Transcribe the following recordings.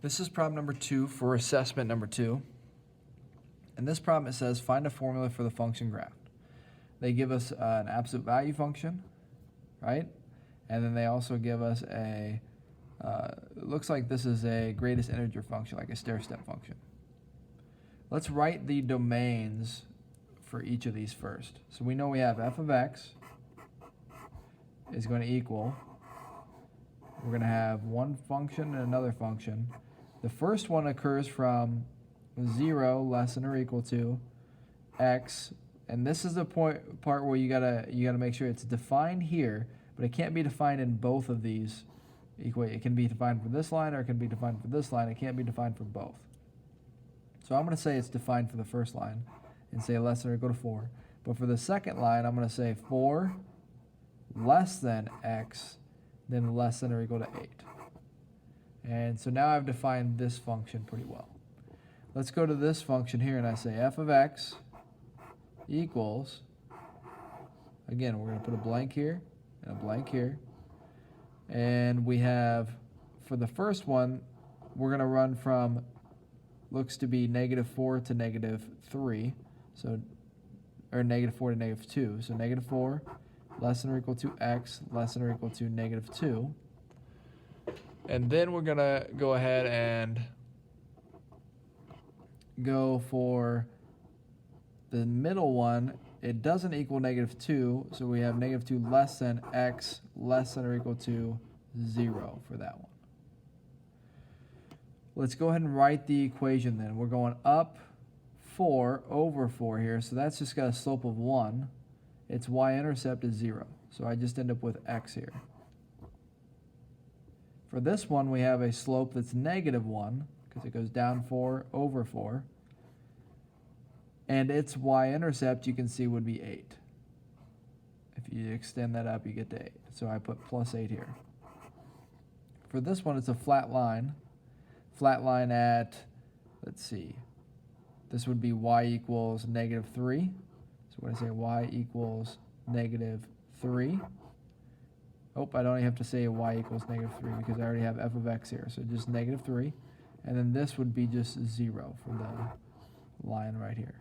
This is problem number 2 for assessment number 2. In this problem it says find a formula for the function graph. They give us an absolute value function, right? And then they also give us a, it looks like this is a greatest integer function, like a stair-step function. Let's write the domains for each of these first. So we know we have f of x is going to equal, we're going to have one function and another function. The first one occurs from 0 less than or equal to x, and this is the part where you gotta make sure it's defined here, but it can't be defined in both of these equations. It can be defined for this line or it can be defined for this line. It can't be defined for both. So I'm going to say it's defined for the first line and say less than or equal to 4. But for the second line, I'm going to say 4 less than x, then less than or equal to 8. And so now I've defined this function pretty well. Let's go to this function here, and I say f of x equals, again, we're going to put a blank here and a blank here. And we have, for the first one, we're going to run from, looks to be -4 to -3, so, or -4 to -2. So -4 less than or equal to x less than or equal to -2. And then we're going to go ahead and go for the middle one. It doesn't equal -2, so we have -2 less than x less than or equal to 0 for that one. Let's go ahead and write the equation then. We're going up 4 over 4 here, so that's just got a slope of 1. Its y-intercept is 0, so I just end up with x here. For this one, we have a slope that's -1, because it goes down 4 over 4. And its y-intercept, you can see, would be 8. If you extend that up, you get to 8. So I put +8 here. For this one, it's a flat line. Flat line at, let's see, this would be y equals -3. So when I say y equals -3, oh, I don't even have to say y equals -3 because I already have f of x here. So just -3. And then this would be just 0 for the line right here.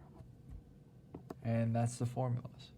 And that's the formulas.